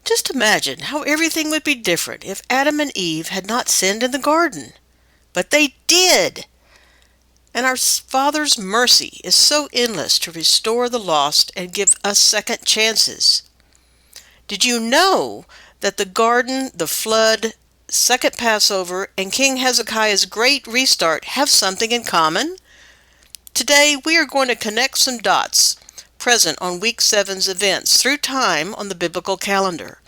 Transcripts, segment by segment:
Just imagine how everything would be different if Adam and Eve had not sinned in the garden. But they did! And our Father's mercy is so endless to restore the lost and give us second chances. Did you know that the garden, the flood, second Passover, and King Hezekiah's great restart have something in common? Today we are going to connect some dots present on Week 7's events through time on the Biblical Calendar.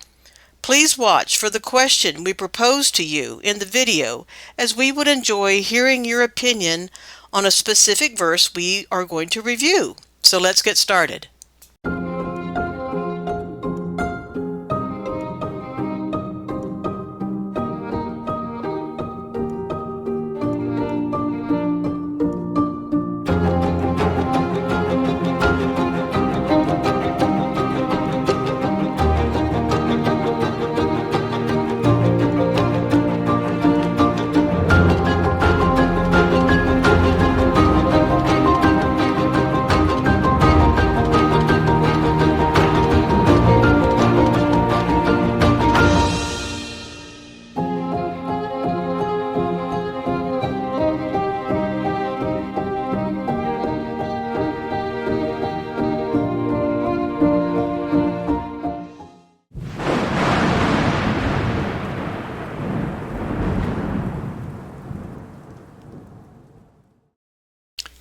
Please watch for the question we propose to you in the video, as we would enjoy hearing your opinion on a specific verse we are going to review. So let's get started.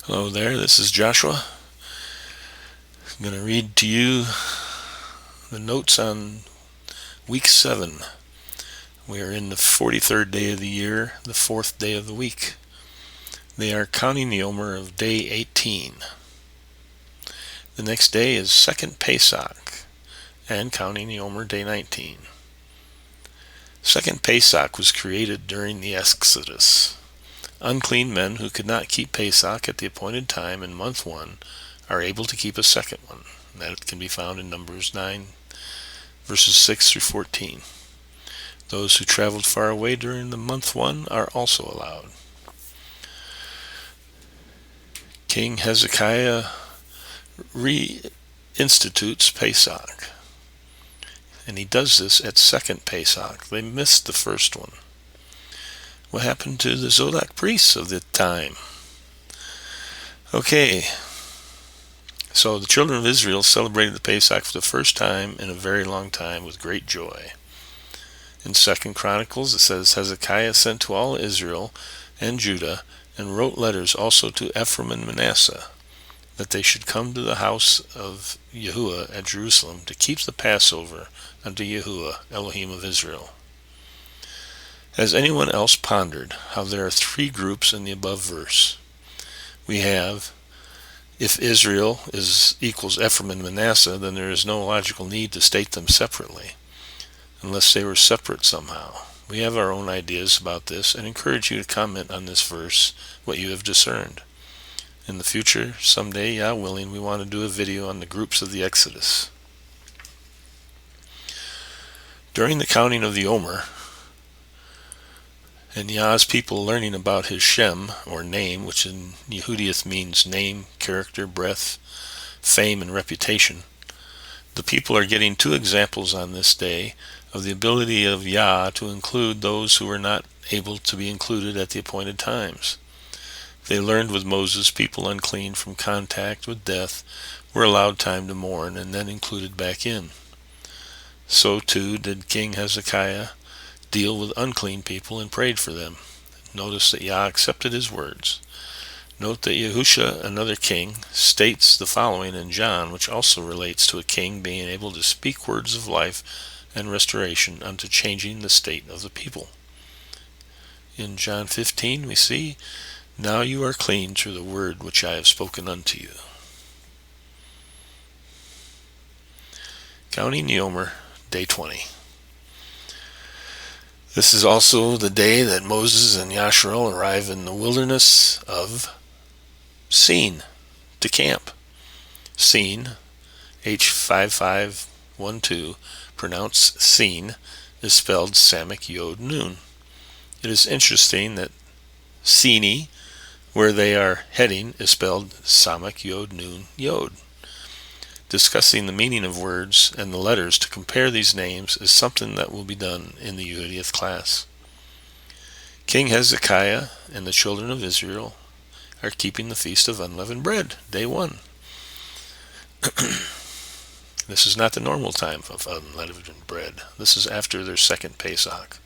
Hello there, this is Joshua. I'm going to read to you the notes on week 7. We are in the 43rd day of the year, the 4th day of the week. They are counting the Omer of day 18. The next day is 2nd Pesach, and counting the Omer day 19. 2nd Pesach was created during the Exodus. Unclean men who could not keep Pesach at the appointed time in month 1 are able to keep a second one. That can be found in Numbers 9, verses 6 through 14. Those who traveled far away during the month 1 are also allowed. King Hezekiah reinstitutes Pesach, and he does this at 2nd Pesach. They missed the first one. What happened to the Zadok priests of the time? Okay, so the children of Israel celebrated the Pesach for the first time in a very long time with great joy. In 2nd Chronicles it says, Hezekiah sent to all Israel and Judah and wrote letters also to Ephraim and Manasseh, that they should come to the house of Yahuwah at Jerusalem to keep the Passover unto Yahuwah, Elohim of Israel. Has anyone else pondered how there are 3 groups in the above verse? We have, if Israel equals Ephraim and Manasseh, then there is no logical need to state them separately, unless they were separate somehow. We have our own ideas about this and encourage you to comment on this verse, what you have discerned. In the future, someday, Yah willing, we want to do a video on the groups of the Exodus. During the counting of the Omer, and Yah's people learning about his Shem, or name, which in Yehudiath means name, character, breath, fame, and reputation, the people are getting 2 examples on this day of the ability of Yah to include those who were not able to be included at the appointed times. They learned with Moses people unclean from contact with death were allowed time to mourn and then included back in. So too did King Hezekiah deal with unclean people and prayed for them. Notice that Yah accepted his words. Note that Yahusha, another king, states the following in John, which also relates to a king being able to speak words of life and restoration unto changing the state of the people. In John 15 we see, now you are clean through the word which I have spoken unto you. Counting the Omer, day 20. This is also the day that Moses and Yasharel arrive in the wilderness of Sin to camp. Sin, H5512, pronounced Sin, is spelled Samak Yod Nun. It is interesting that Sini, where they are heading, is spelled Samak Yod Nun Yod. Discussing the meaning of words and the letters to compare these names is something that will be done in the Yehudiath class. King Hezekiah and the children of Israel are keeping the Feast of Unleavened Bread, day 1. This is not the normal time of unleavened bread. This is after their second Pesach.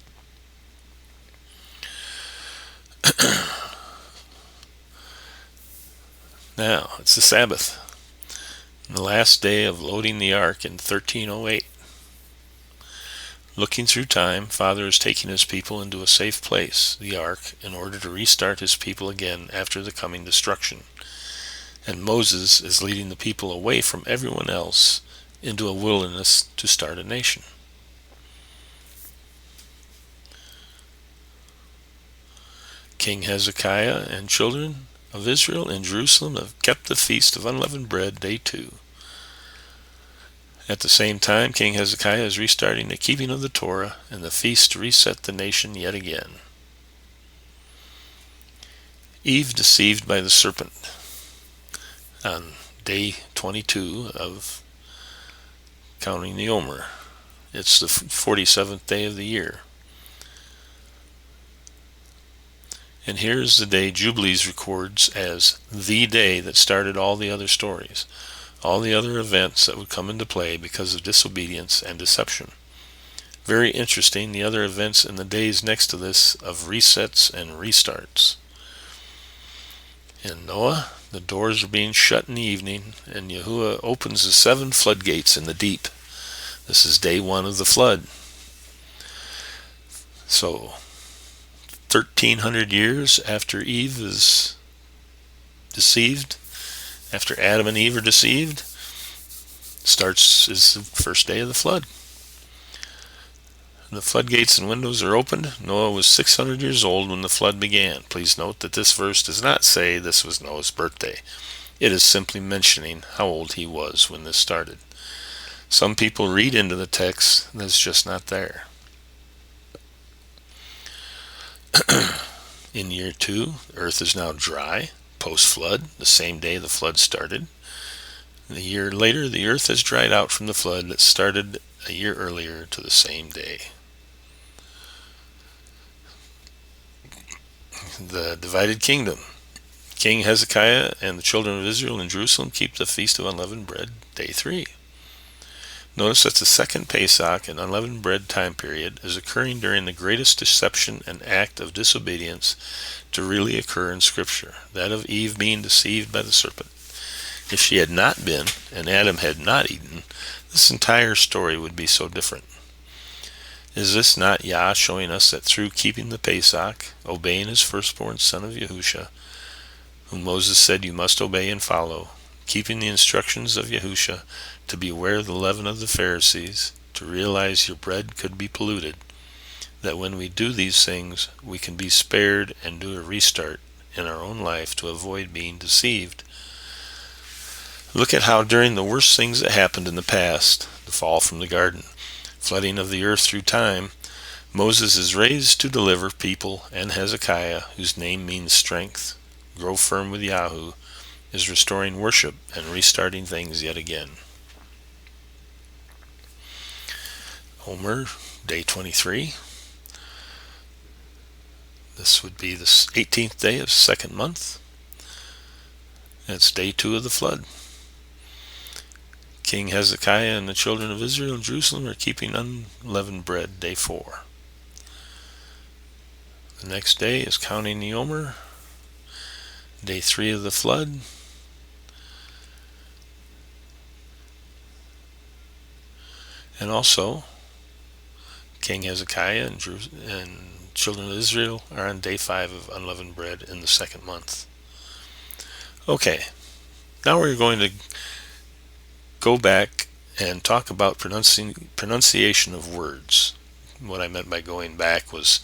Now, it's the Sabbath, the last day of loading the ark in 1308. Looking through time, Father is taking his people into a safe place, the ark, in order to restart his people again after the coming destruction. And Moses is leading the people away from everyone else into a wilderness to start a nation. King Hezekiah and children of Israel in Jerusalem have kept the Feast of Unleavened Bread, day 2. At the same time, King Hezekiah is restarting the keeping of the Torah and the feast to reset the nation yet again. Eve deceived by the serpent on day 22 of counting the Omer. It's the 47th day of the year. And here's the day Jubilees records as the day that started all the other stories, all the other events that would come into play because of disobedience and deception. Very interesting, the other events in the days next to this of resets and restarts. In Noah, the doors are being shut in the evening, and Yahuwah opens the 7 floodgates in the deep. This is day 1 of the flood. So, 1,300 years after Eve is deceived, after Adam and Eve are deceived, is the first day of the flood. The floodgates and windows are opened. Noah was 600 years old when the flood began. Please note that this verse does not say this was Noah's birthday. It is simply mentioning how old he was when this started. Some people read into the text that's just not there. In year 2, the earth is now dry, post-flood, the same day the flood started. A year later, the earth has dried out from the flood that started a year earlier to the same day. The divided kingdom. King Hezekiah and the children of Israel in Jerusalem keep the Feast of Unleavened Bread, day 3. Notice that the second Pesach and unleavened bread time period is occurring during the greatest deception and act of disobedience to really occur in Scripture, that of Eve being deceived by the serpent. If she had not been, and Adam had not eaten, this entire story would be so different. Is this not Yah showing us that through keeping the Pesach, obeying his firstborn son of Yahusha, whom Moses said you must obey and follow, keeping the instructions of Yahusha, to beware of the leaven of the Pharisees, to realize your bread could be polluted, that when we do these things, we can be spared and do a restart in our own life to avoid being deceived. Look at how during the worst things that happened in the past, the fall from the garden, flooding of the earth through time, Moses is raised to deliver people, and Hezekiah, whose name means strength, grow firm with Yahoo, is restoring worship and restarting things yet again. Omer, day 23. This would be the 18th day of the second month. It's day 2 of the flood. King Hezekiah and the children of Israel in Jerusalem are keeping unleavened bread, day 4. The next day is counting the Omer, day 3 of the flood. And also, King Hezekiah and children of Israel are on day 5 of unleavened bread in the second month. Okay, now we're going to go back and talk about pronunciation of words. What I meant by going back was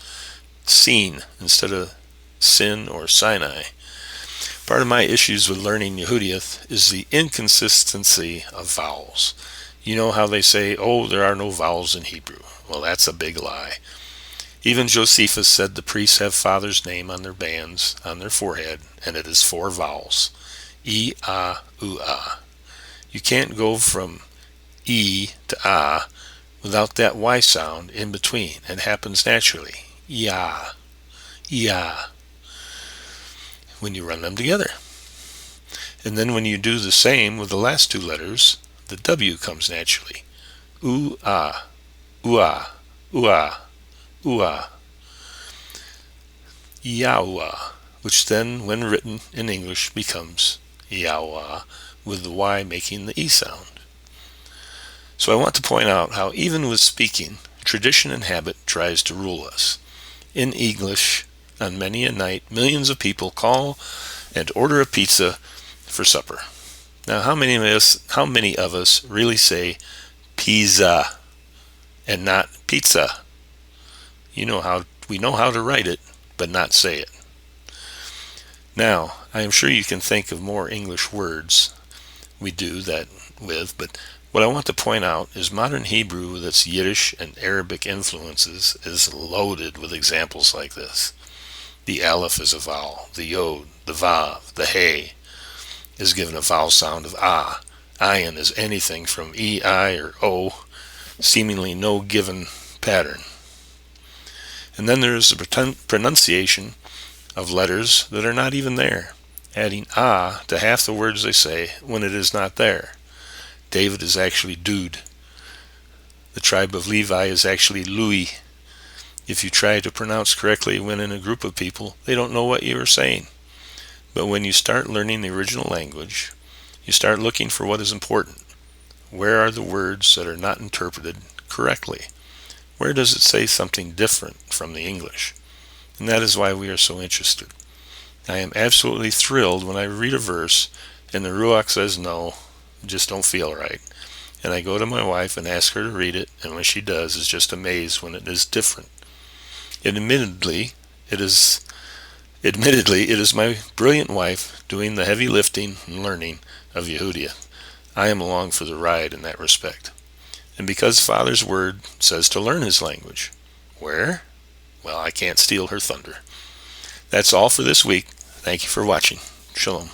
sin instead of sin or Sinai. Part of my issues with learning Yehudiath is the inconsistency of vowels. You know how they say, oh, there are no vowels in Hebrew. Well, that's a big lie. Even Josephus said the priests have Father's name on their bands, on their forehead, and it is 4 vowels. E, A, U, A. You can't go from E to Ah without that Y sound in between. It happens naturally. Ya, ya, when you run them together. And then when you do the same with the last two letters, the W comes naturally. Ooh-ah, ooh-ah, ooh-ah, ooh-ah. Yahweh, which then, when written in English, becomes Yahweh, with the Y making the E sound. So I want to point out how even with speaking, tradition and habit tries to rule us. In English, on many a night, millions of people call and order a pizza for supper. Now, how many of us really say pizza and not pizza? We know how to write it, but not say it. Now, I am sure you can think of more English words we do that with, but what I want to point out is modern Hebrew with its Yiddish and Arabic influences is loaded with examples like this. The aleph is a vowel, the yod, the vav, the hey is given a vowel sound of ah. Ayin is anything from E, I, or O, seemingly no given pattern. And then there is the pronunciation of letters that are not even there, adding ah to half the words they say when it is not there. David is actually Dude. The tribe of Levi is actually Louis. If you try to pronounce correctly when in a group of people, they don't know what you are saying. But when you start learning the original language, you start looking for what is important. Where are the words that are not interpreted correctly? Where does it say something different from the English? And that is why we are so interested. I am absolutely thrilled when I read a verse and the Ruach says no, just don't feel right. And I go to my wife and ask her to read it, and when she does, is just amazed when it is different. Admittedly, it is my brilliant wife doing the heavy lifting and learning of Yehudia. I am along for the ride in that respect. And because Father's word says to learn his language. Where? Well, I can't steal her thunder. That's all for this week. Thank you for watching. Shalom.